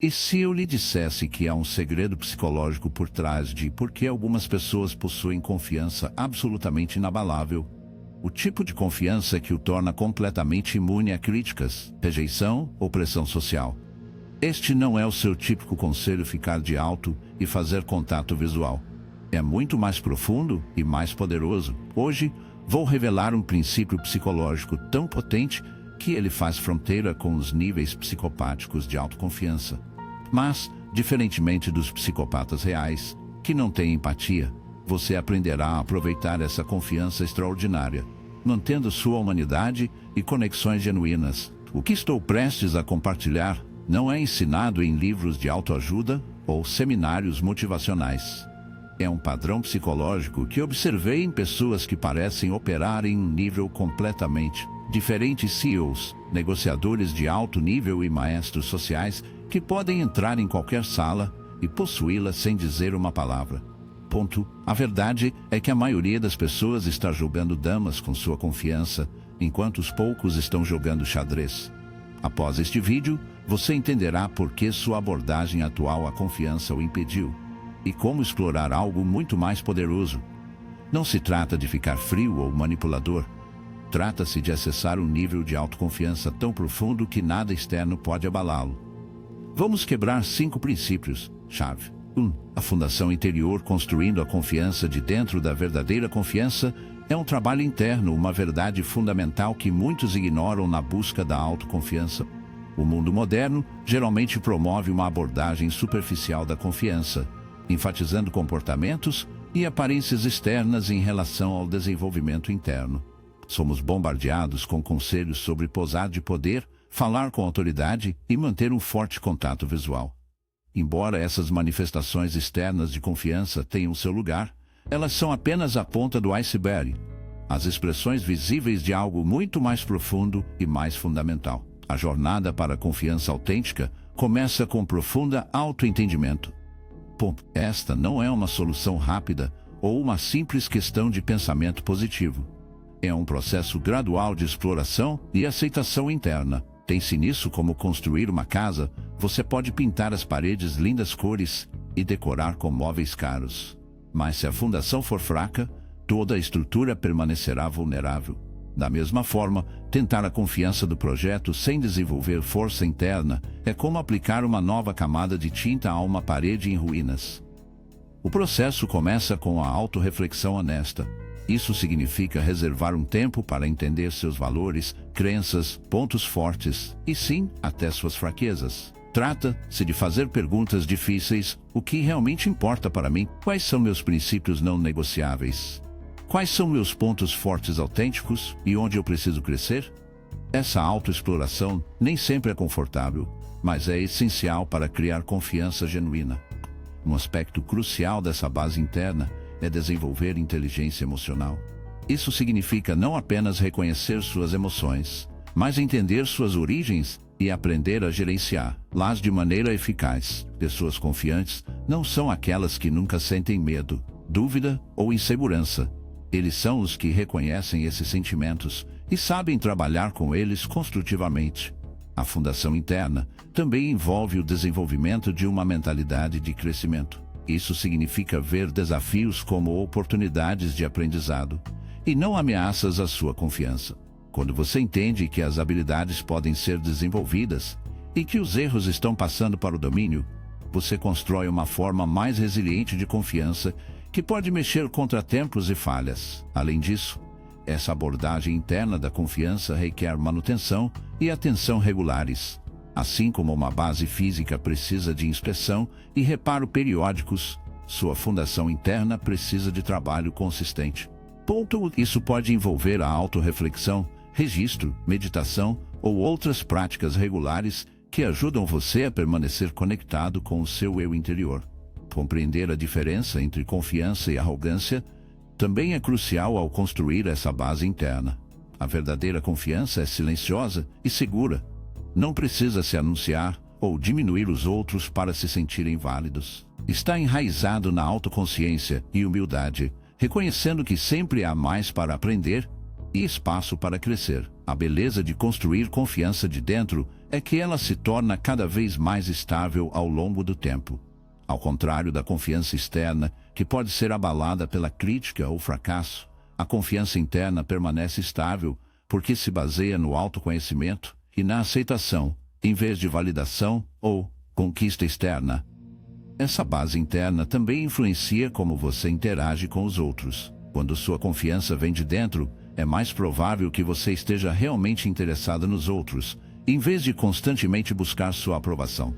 E se eu lhe dissesse que há um segredo psicológico por trás de por que algumas pessoas possuem confiança absolutamente inabalável? O tipo de confiança que o torna completamente imune a críticas, rejeição ou pressão social. Este não é o seu típico conselho ficar de alto e fazer contato visual. É muito mais profundo e mais poderoso. Hoje, vou revelar um princípio psicológico tão potente que ele faz fronteira com os níveis psicopáticos de autoconfiança. Mas, diferentemente dos psicopatas reais, que não têm empatia, você aprenderá a aproveitar essa confiança extraordinária, mantendo sua humanidade e conexões genuínas. O que estou prestes a compartilhar não é ensinado em livros de autoajuda ou seminários motivacionais. É um padrão psicológico que observei em pessoas que parecem operar em um nível completamente diferente. CEOs, negociadores de alto nível e maestros sociais que podem entrar em qualquer sala e possuí-la sem dizer uma palavra. Ponto. A verdade é que a maioria das pessoas está jogando damas com sua confiança, enquanto os poucos estão jogando xadrez. Após este vídeo, você entenderá por que sua abordagem atual à confiança o impediu e como explorar algo muito mais poderoso. Não se trata de ficar frio ou manipulador. Trata-se de acessar um nível de autoconfiança tão profundo que nada externo pode abalá-lo. Vamos quebrar 5 princípios-chave. 1. A fundação interior. Construindo a confiança de dentro da verdadeira confiança é um trabalho interno, uma verdade fundamental que muitos ignoram na busca da autoconfiança. O mundo moderno geralmente promove uma abordagem superficial da confiança, enfatizando comportamentos e aparências externas em relação ao desenvolvimento interno. Somos bombardeados com conselhos sobre posar de poder, falar com autoridade e manter um forte contato visual. Embora essas manifestações externas de confiança tenham seu lugar, elas são apenas a ponta do iceberg, as expressões visíveis de algo muito mais profundo e mais fundamental. A jornada para a confiança autêntica começa com profunda autoentendimento. Esta não é uma solução rápida ou uma simples questão de pensamento positivo. É um processo gradual de exploração e aceitação interna. Pense nisso como construir uma casa. Você pode pintar as paredes lindas cores e decorar com móveis caros. Mas se a fundação for fraca, toda a estrutura permanecerá vulnerável. Da mesma forma, tentar a confiança do projeto sem desenvolver força interna é como aplicar uma nova camada de tinta a uma parede em ruínas. O processo começa com a autorreflexão honesta. Isso significa reservar um tempo para entender seus valores, crenças, pontos fortes e, sim, até suas fraquezas. Trata-se de fazer perguntas difíceis. O que realmente importa para mim? Quais são meus princípios não negociáveis? Quais são meus pontos fortes autênticos e onde eu preciso crescer? Essa autoexploração nem sempre é confortável, mas é essencial para criar confiança genuína. Um aspecto crucial dessa base interna é desenvolver inteligência emocional. Isso significa não apenas reconhecer suas emoções, mas entender suas origens e aprender a gerenciá-las de maneira eficaz. Pessoas confiantes não são aquelas que nunca sentem medo, dúvida ou insegurança. Eles são os que reconhecem esses sentimentos e sabem trabalhar com eles construtivamente. A fundação interna também envolve o desenvolvimento de uma mentalidade de crescimento. Isso significa ver desafios como oportunidades de aprendizado e não ameaças à sua confiança. Quando você entende que as habilidades podem ser desenvolvidas e que os erros estão passando para o domínio, você constrói uma forma mais resiliente de confiança que pode mexer contra tempos e falhas. Além disso, essa abordagem interna da confiança requer manutenção e atenção regulares. Assim como uma base física precisa de inspeção e reparo periódicos, sua fundação interna precisa de trabalho consistente. Isso pode envolver a autorreflexão, registro, meditação ou outras práticas regulares que ajudam você a permanecer conectado com o seu eu interior. Compreender a diferença entre confiança e arrogância também é crucial ao construir essa base interna. A verdadeira confiança é silenciosa e segura. Não precisa se anunciar ou diminuir os outros para se sentirem válidos. Está enraizado na autoconsciência e humildade, reconhecendo que sempre há mais para aprender e espaço para crescer. A beleza de construir confiança de dentro é que ela se torna cada vez mais estável ao longo do tempo. Ao contrário da confiança externa, que pode ser abalada pela crítica ou fracasso, a confiança interna permanece estável porque se baseia no autoconhecimento e na aceitação, em vez de validação ou conquista externa. Essa base interna também influencia como você interage com os outros. Quando sua confiança vem de dentro, é mais provável que você esteja realmente interessado nos outros, em vez de constantemente buscar sua aprovação.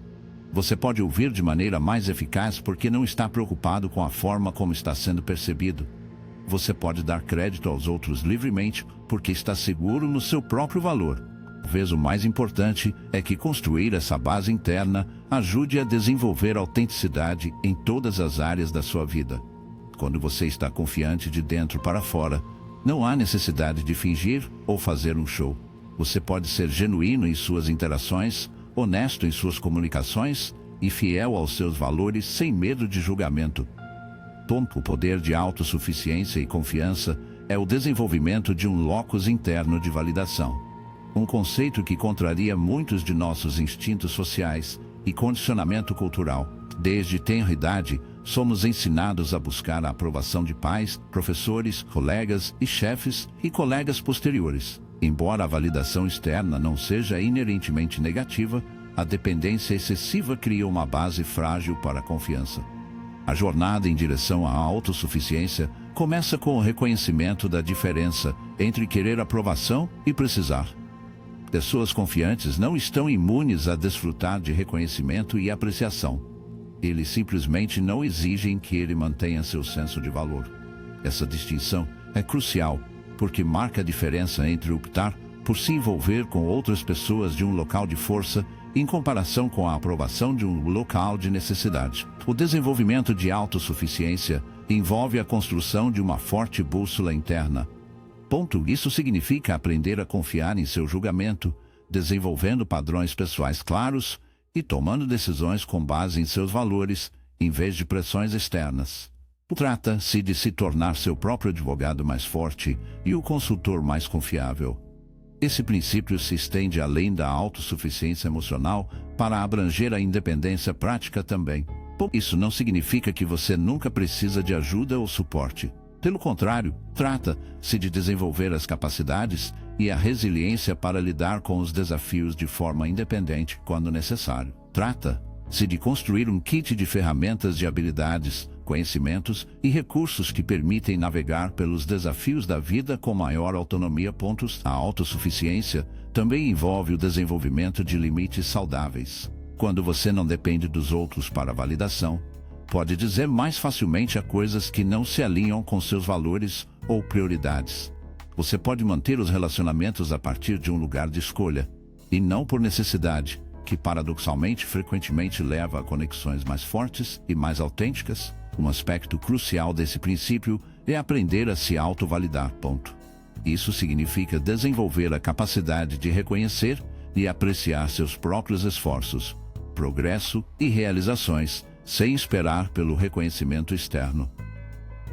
Você pode ouvir de maneira mais eficaz porque não está preocupado com a forma como está sendo percebido. Você pode dar crédito aos outros livremente porque está seguro no seu próprio valor. Talvez o mais importante é que construir essa base interna ajude a desenvolver autenticidade em todas as áreas da sua vida. Quando você está confiante de dentro para fora, não há necessidade de fingir ou fazer um show. Você pode ser genuíno em suas interações, honesto em suas comunicações e fiel aos seus valores sem medo de julgamento. O poder de autossuficiência e confiança é o desenvolvimento de um locus interno de validação. Um conceito que contraria muitos de nossos instintos sociais e condicionamento cultural. Desde tenra idade, somos ensinados a buscar a aprovação de pais, professores, colegas e chefes e colegas posteriores. Embora a validação externa não seja inerentemente negativa, a dependência excessiva cria uma base frágil para a confiança. A jornada em direção à autossuficiência começa com o reconhecimento da diferença entre querer aprovação e precisar. Pessoas confiantes não estão imunes a desfrutar de reconhecimento e apreciação. Eles simplesmente não exigem que ele mantenha seu senso de valor. Essa distinção é crucial, porque marca a diferença entre optar por se envolver com outras pessoas de um local de força em comparação com a aprovação de um local de necessidade. O desenvolvimento de autossuficiência envolve a construção de uma forte bússola interna. Isso significa aprender a confiar em seu julgamento, desenvolvendo padrões pessoais claros e tomando decisões com base em seus valores, em vez de pressões externas. Trata-se de se tornar seu próprio advogado mais forte e o consultor mais confiável. Esse princípio se estende além da autossuficiência emocional para abranger a independência prática também. Isso não significa que você nunca precisa de ajuda ou suporte. Pelo contrário, trata-se de desenvolver as capacidades e a resiliência para lidar com os desafios de forma independente quando necessário. Trata-se de construir um kit de ferramentas de habilidades, conhecimentos e recursos que permitem navegar pelos desafios da vida com maior autonomia. A autossuficiência também envolve o desenvolvimento de limites saudáveis. Quando você não depende dos outros para validação, pode dizer mais facilmente a coisas que não se alinham com seus valores ou prioridades. Você pode manter os relacionamentos a partir de um lugar de escolha, e não por necessidade, que paradoxalmente frequentemente leva a conexões mais fortes e mais autênticas. Um aspecto crucial desse princípio é aprender a se autovalidar. Isso significa desenvolver a capacidade de reconhecer e apreciar seus próprios esforços, progresso e realizações, sem esperar pelo reconhecimento externo.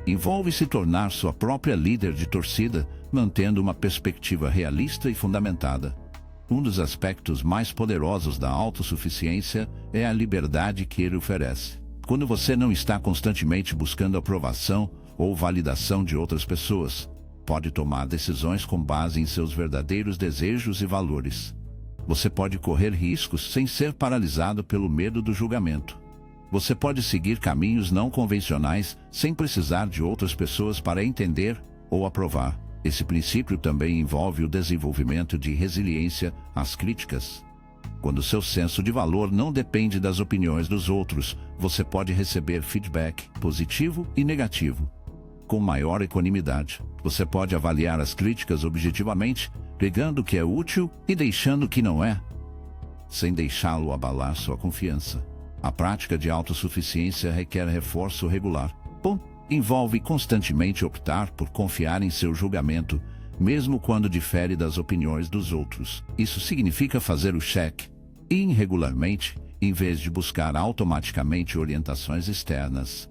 Envolve se tornar sua própria líder de torcida, mantendo uma perspectiva realista e fundamentada. Um dos aspectos mais poderosos da autossuficiência é a liberdade que ele oferece. Quando você não está constantemente buscando aprovação ou validação de outras pessoas, pode tomar decisões com base em seus verdadeiros desejos e valores. Você pode correr riscos sem ser paralisado pelo medo do julgamento. Você pode seguir caminhos não convencionais sem precisar de outras pessoas para entender ou aprovar. Esse princípio também envolve o desenvolvimento de resiliência às críticas. Quando seu senso de valor não depende das opiniões dos outros, você pode receber feedback positivo e negativo com maior equanimidade. Você pode avaliar as críticas objetivamente, pegando o que é útil e deixando o que não é, sem deixá-lo abalar sua confiança. A prática de autossuficiência requer reforço regular. Envolve constantemente optar por confiar em seu julgamento, mesmo quando difere das opiniões dos outros. Isso significa fazer o check-in regularmente, em vez de buscar automaticamente orientações externas.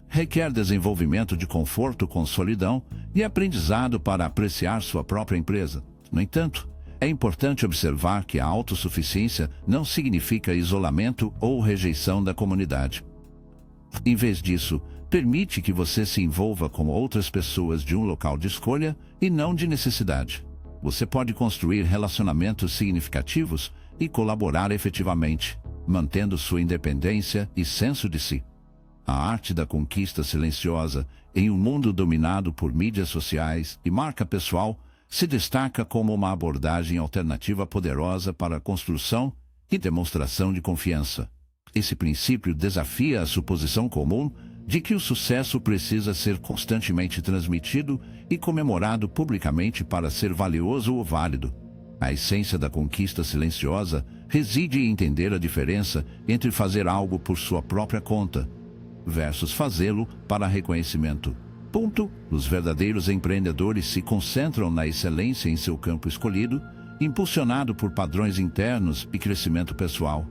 Requer desenvolvimento de conforto com solidão e aprendizado para apreciar sua própria empresa. No entanto, é É importante observar que a autossuficiência não significa isolamento ou rejeição da comunidade. Em vez disso, permite que você se envolva com outras pessoas de um local de escolha e não de necessidade. Você pode construir relacionamentos significativos e colaborar efetivamente, mantendo sua independência e senso de si. A arte da conquista silenciosa, em um mundo dominado por mídias sociais e marca pessoal, se destaca como uma abordagem alternativa poderosa para a construção e demonstração de confiança. Esse princípio desafia a suposição comum de que o sucesso precisa ser constantemente transmitido e comemorado publicamente para ser valioso ou válido. A essência da conquista silenciosa reside em entender a diferença entre fazer algo por sua própria conta versus fazê-lo para reconhecimento. Os verdadeiros empreendedores se concentram na excelência em seu campo escolhido, impulsionado por padrões internos e crescimento pessoal,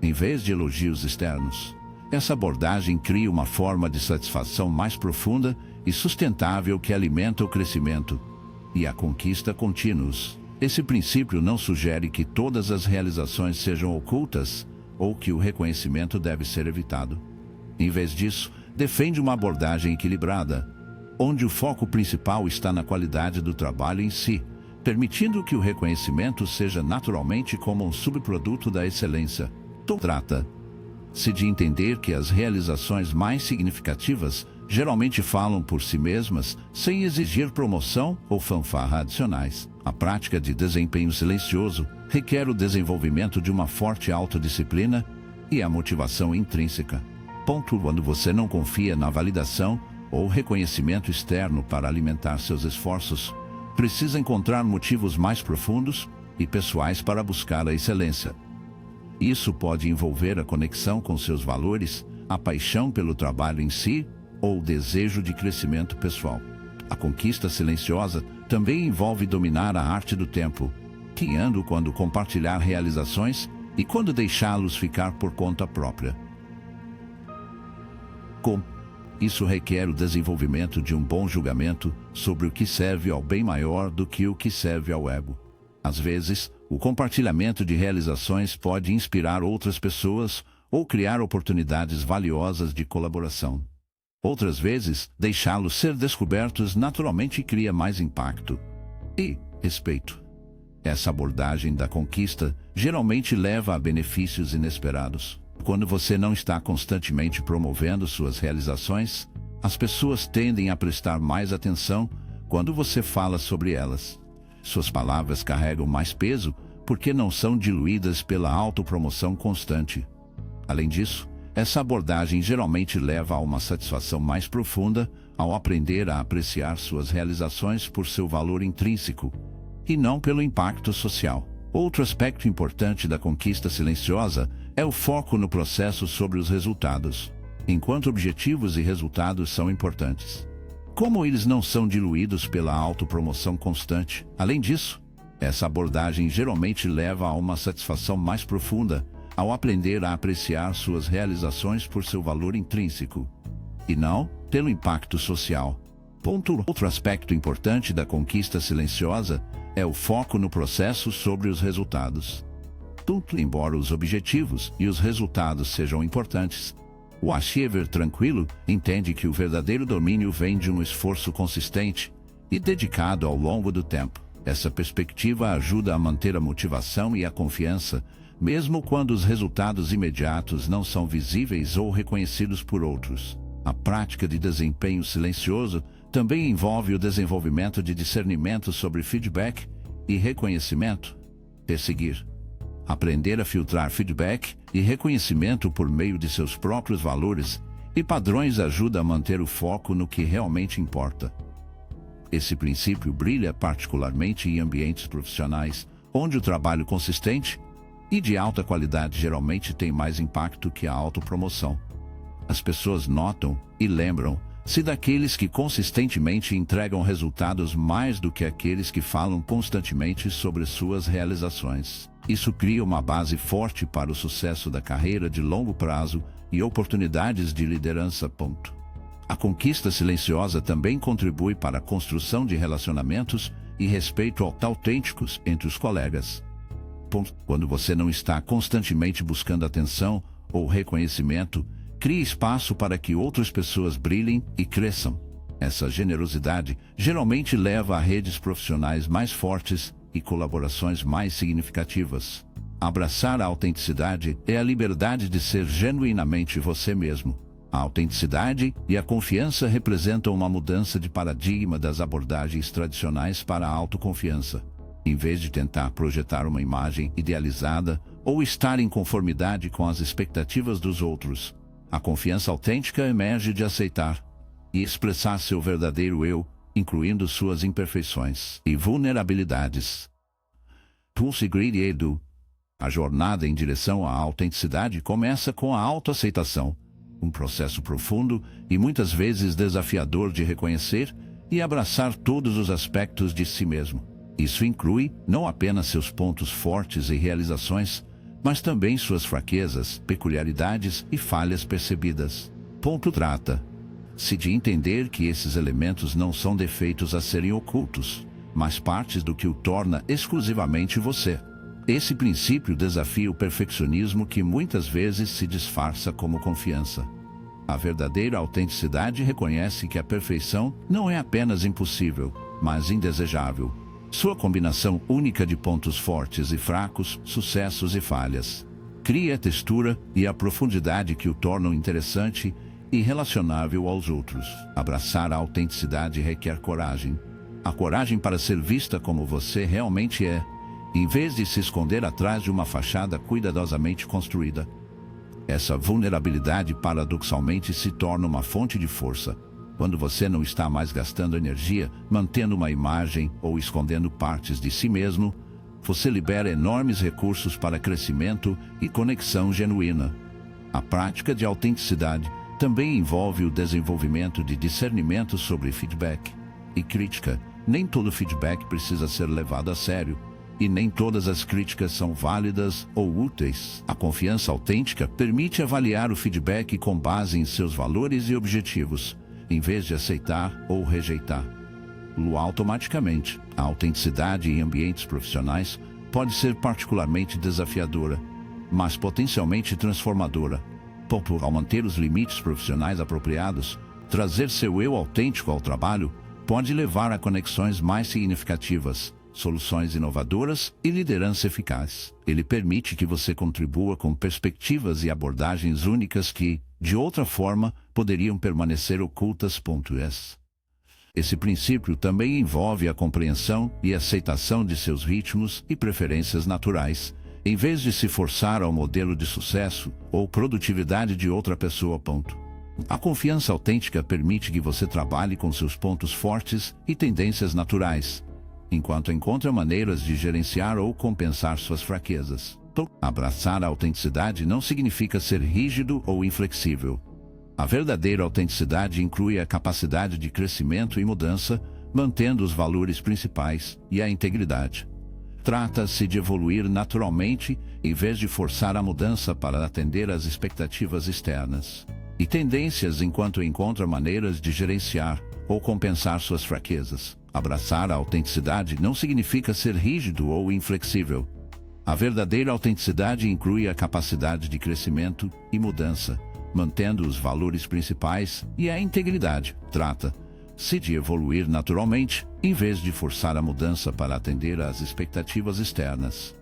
em vez de elogios externos. Essa abordagem cria uma forma de satisfação mais profunda e sustentável que alimenta o crescimento e a conquista contínuos. Esse princípio não sugere que todas as realizações sejam ocultas ou que o reconhecimento deve ser evitado. Em vez disso, defende uma abordagem equilibrada, onde o foco principal está na qualidade do trabalho em si, permitindo que o reconhecimento seja naturalmente como um subproduto da excelência. Trata-se de entender que as realizações mais significativas geralmente falam por si mesmas, sem exigir promoção ou fanfarra adicionais. A prática de desempenho silencioso requer o desenvolvimento de uma forte autodisciplina e a motivação intrínseca. Quando você não confia na validação ou reconhecimento externo para alimentar seus esforços, precisa encontrar motivos mais profundos e pessoais para buscar a excelência. Isso pode envolver a conexão com seus valores, a paixão pelo trabalho em si ou o desejo de crescimento pessoal. A conquista silenciosa também envolve dominar a arte do tempo, guiando quando compartilhar realizações e quando deixá-los ficar por conta própria. Isso requer o desenvolvimento de um bom julgamento sobre o que serve ao bem maior do que o que serve ao ego. Às vezes, o compartilhamento de realizações pode inspirar outras pessoas ou criar oportunidades valiosas de colaboração. Outras vezes, deixá-los ser descobertos naturalmente cria mais impacto e respeito. Essa abordagem da conquista geralmente leva a benefícios inesperados. Quando você não está constantemente promovendo suas realizações, as pessoas tendem a prestar mais atenção quando você fala sobre elas. Suas palavras carregam mais peso porque não são diluídas pela autopromoção constante. Além disso, essa abordagem geralmente leva a uma satisfação mais profunda ao aprender a apreciar suas realizações por seu valor intrínseco e não pelo impacto social. Outro aspecto importante da conquista silenciosa é o foco no processo sobre os resultados. Enquanto objetivos e resultados são importantes, como eles não são diluídos pela autopromoção constante. Além disso, essa abordagem geralmente leva a uma satisfação mais profunda ao aprender a apreciar suas realizações por seu valor intrínseco e não pelo impacto social. Outro aspecto importante da conquista silenciosa é o foco no processo sobre os resultados. Embora os objetivos e os resultados sejam importantes, o achiever tranquilo entende que o verdadeiro domínio vem de um esforço consistente e dedicado ao longo do tempo. Essa perspectiva ajuda a manter a motivação e a confiança, mesmo quando os resultados imediatos não são visíveis ou reconhecidos por outros. A prática de desempenho silencioso também envolve o desenvolvimento de discernimento sobre feedback e reconhecimento. Perseguir. Aprender a filtrar feedback e reconhecimento por meio de seus próprios valores e padrões ajuda a manter o foco no que realmente importa. Esse princípio brilha particularmente em ambientes profissionais, onde o trabalho consistente e de alta qualidade geralmente tem mais impacto que a autopromoção. As pessoas notam e lembram-se daqueles que consistentemente entregam resultados mais do que aqueles que falam constantemente sobre suas realizações. Isso cria uma base forte para o sucesso da carreira de longo prazo e oportunidades de liderança. A conquista silenciosa também contribui para a construção de relacionamentos e respeito autênticos entre os colegas. Quando você não está constantemente buscando atenção ou reconhecimento, crie espaço para que outras pessoas brilhem e cresçam. Essa generosidade geralmente leva a redes profissionais mais fortes e colaborações mais significativas. Abraçar a autenticidade é a liberdade de ser genuinamente você mesmo. A autenticidade e a confiança representam uma mudança de paradigma das abordagens tradicionais para a autoconfiança. Em vez de tentar projetar uma imagem idealizada ou estar em conformidade com as expectativas dos outros, a confiança autêntica emerge de aceitar e expressar seu verdadeiro eu, incluindo suas imperfeições e vulnerabilidades. Tulsi Grady Edu. A jornada em direção à autenticidade começa com a autoaceitação, um processo profundo e muitas vezes desafiador de reconhecer e abraçar todos os aspectos de si mesmo. Isso inclui não apenas seus pontos fortes e realizações, mas também suas fraquezas, peculiaridades e falhas percebidas. Trata-se de entender que esses elementos não são defeitos a serem ocultos, mas partes do que o torna exclusivamente você. Esse princípio desafia o perfeccionismo que muitas vezes se disfarça como confiança. A verdadeira autenticidade reconhece que a perfeição não é apenas impossível, mas indesejável. Sua combinação única de pontos fortes e fracos, sucessos e falhas, cria a textura e a profundidade que o tornam interessante e relacionável aos outros. Abraçar a autenticidade requer coragem. A coragem para ser vista como você realmente é, em vez de se esconder atrás de uma fachada cuidadosamente construída. Essa vulnerabilidade paradoxalmente se torna uma fonte de força. Quando você não está mais gastando energia, mantendo uma imagem ou escondendo partes de si mesmo, você libera enormes recursos para crescimento e conexão genuína. A prática de autenticidade também envolve o desenvolvimento de discernimento sobre feedback e crítica. Nem todo feedback precisa ser levado a sério, e nem todas as críticas são válidas ou úteis. A confiança autêntica permite avaliar o feedback com base em seus valores e objetivos, em vez de aceitar ou rejeitar. Automaticamente, a autenticidade em ambientes profissionais pode ser particularmente desafiadora, mas potencialmente transformadora. Ao manter os limites profissionais apropriados, trazer seu eu autêntico ao trabalho pode levar a conexões mais significativas, soluções inovadoras e liderança eficaz. Ele permite que você contribua com perspectivas e abordagens únicas que, de outra forma, poderiam permanecer ocultas. Esse princípio também envolve a compreensão e aceitação de seus ritmos e preferências naturais, em vez de se forçar ao modelo de sucesso ou produtividade de outra pessoa. A confiança autêntica permite que você trabalhe com seus pontos fortes e tendências naturais, enquanto encontra maneiras de gerenciar ou compensar suas fraquezas. Abraçar a autenticidade não significa ser rígido ou inflexível. A verdadeira autenticidade inclui a capacidade de crescimento e mudança, mantendo os valores principais e a integridade. Trata-se de evoluir naturalmente, em vez de forçar a mudança para atender às expectativas externas e tendências enquanto encontra maneiras de gerenciar ou compensar suas fraquezas. Abraçar a autenticidade não significa ser rígido ou inflexível. A verdadeira autenticidade inclui a capacidade de crescimento e mudança, mantendo os valores principais e a integridade. Trata-se de evoluir naturalmente, em vez de forçar a mudança para atender às expectativas externas.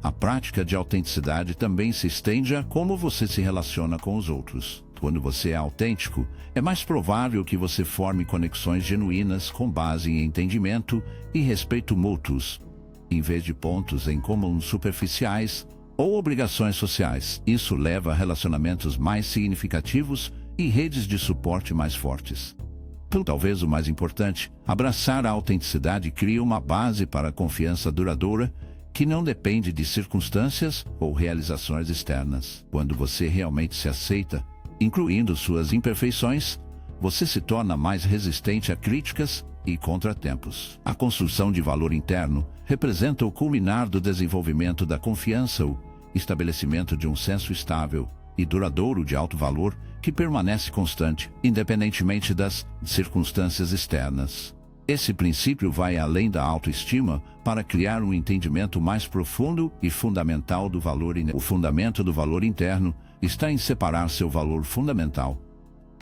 A prática de autenticidade também se estende a como você se relaciona com os outros. Quando você é autêntico, é mais provável que você forme conexões genuínas com base em entendimento e respeito mútuos, em vez de pontos em comum superficiais ou obrigações sociais. Isso leva a relacionamentos mais significativos e redes de suporte mais fortes. Talvez o mais importante, abraçar a autenticidade cria uma base para a confiança duradoura que não depende de circunstâncias ou realizações externas. Quando você realmente se aceita, incluindo suas imperfeições, você se torna mais resistente a críticas e contratempos. A construção de valor interno representa o culminar do desenvolvimento da confiança, o estabelecimento de um senso estável e duradouro de alto valor que permanece constante, independentemente das circunstâncias externas. Esse princípio vai além da autoestima para criar um entendimento mais profundo e fundamental do valor. O fundamento do valor interno está em separar seu valor fundamental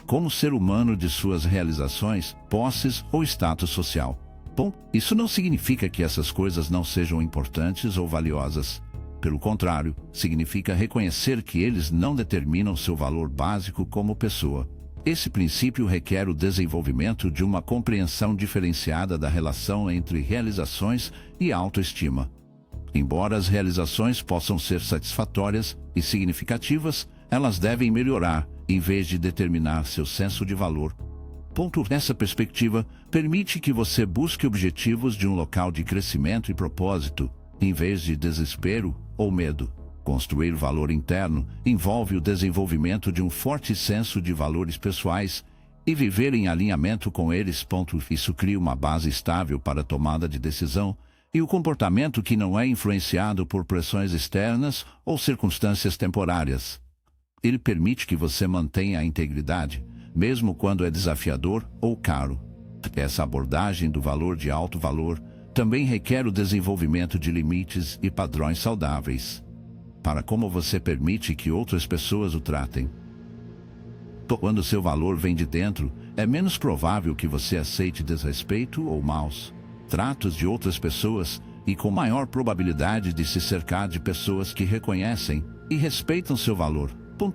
como ser humano de suas realizações, posses ou status social. Bom, isso não significa que essas coisas não sejam importantes ou valiosas. Pelo contrário, significa reconhecer que eles não determinam seu valor básico como pessoa. Esse princípio requer o desenvolvimento de uma compreensão diferenciada da relação entre realizações e autoestima. Embora as realizações possam ser satisfatórias e significativas, elas devem melhorar, em vez de determinar seu senso de valor. Essa perspectiva permite que você busque objetivos de um local de crescimento e propósito, em vez de desespero ou medo. Construir valor interno envolve o desenvolvimento de um forte senso de valores pessoais e viver em alinhamento com eles. Isso cria uma base estável para a tomada de decisão e o comportamento que não é influenciado por pressões externas ou circunstâncias temporárias. Ele permite que você mantenha a integridade, mesmo quando é desafiador ou caro. Essa abordagem do valor de alto valor também requer o desenvolvimento de limites e padrões saudáveis para como você permite que outras pessoas o tratem. Quando seu valor vem de dentro, é menos provável que você aceite desrespeito ou maus tratos de outras pessoas e com maior probabilidade de se cercar de pessoas que reconhecem e respeitam seu valor.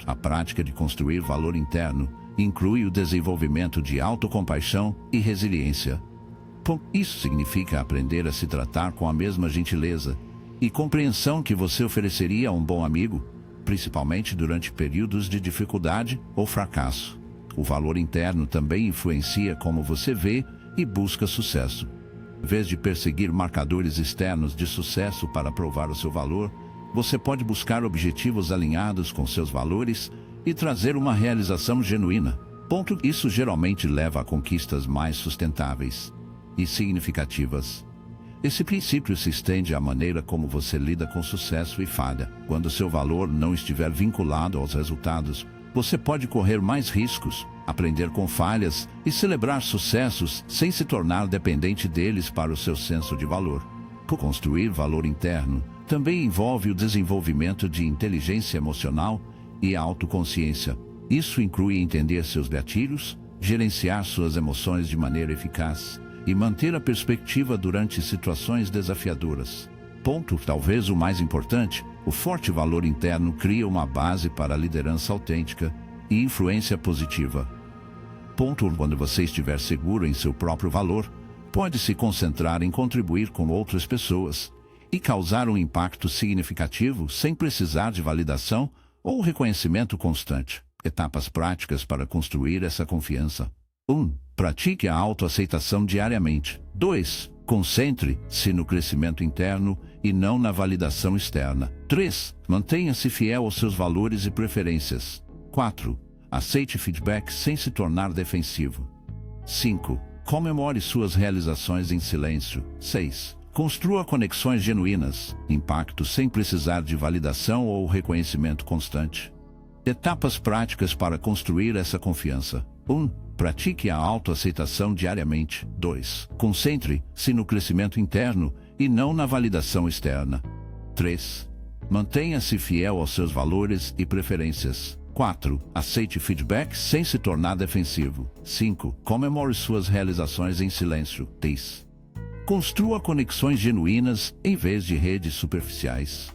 A prática de construir valor interno inclui o desenvolvimento de autocompaixão e resiliência. Isso significa aprender a se tratar com a mesma gentileza e compreensão que você ofereceria a um bom amigo, principalmente durante períodos de dificuldade ou fracasso. O valor interno também influencia como você vê e busca sucesso. Em vez de perseguir marcadores externos de sucesso para provar o seu valor, você pode buscar objetivos alinhados com seus valores e trazer uma realização genuína. Isso geralmente leva a conquistas mais sustentáveis e significativas. Esse princípio se estende à maneira como você lida com sucesso e falha. Quando seu valor não estiver vinculado aos resultados, você pode correr mais riscos, aprender com falhas e celebrar sucessos sem se tornar dependente deles para o seu senso de valor. Construir valor interno também envolve o desenvolvimento de inteligência emocional e autoconsciência. Isso inclui entender seus gatilhos, gerenciar suas emoções de maneira eficaz e manter a perspectiva durante situações desafiadoras. Talvez o mais importante, o forte valor interno cria uma base para a liderança autêntica e influência positiva. Quando você estiver seguro em seu próprio valor, pode se concentrar em contribuir com outras pessoas e causar um impacto significativo sem precisar de validação ou reconhecimento constante. Etapas práticas para construir essa confiança. 1. Pratique a autoaceitação diariamente. 2. Concentre-se no crescimento interno e não na validação externa. 3. Mantenha-se fiel aos seus valores e preferências. 4. Aceite feedback sem se tornar defensivo. 5. Comemore suas realizações em silêncio. 6. Construa conexões genuínas, impacto sem precisar de validação ou reconhecimento constante. Etapas práticas para construir essa confiança. 1. Pratique a autoaceitação diariamente. 2. Concentre-se no crescimento interno e não na validação externa. 3. Mantenha-se fiel aos seus valores e preferências. 4. Aceite feedback sem se tornar defensivo. 5. Comemore suas realizações em silêncio. 6. Construa conexões genuínas em vez de redes superficiais.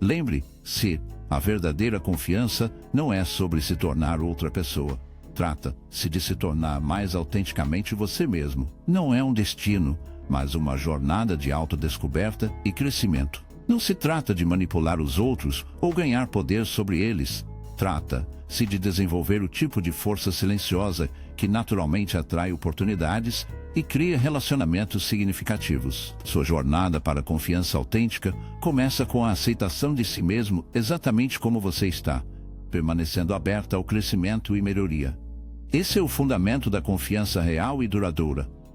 Lembre-se, a verdadeira confiança não é sobre se tornar outra pessoa. Trata-se de se tornar mais autenticamente você mesmo. Não é um destino, mas uma jornada de autodescoberta e crescimento. Não se trata de manipular os outros ou ganhar poder sobre eles. Trata-se de desenvolver o tipo de força silenciosa que naturalmente atrai oportunidades e cria relacionamentos significativos. Sua jornada para a confiança autêntica começa com a aceitação de si mesmo exatamente como você está, permanecendo aberta ao crescimento e melhoria. Esse é o fundamento da confiança real e duradoura.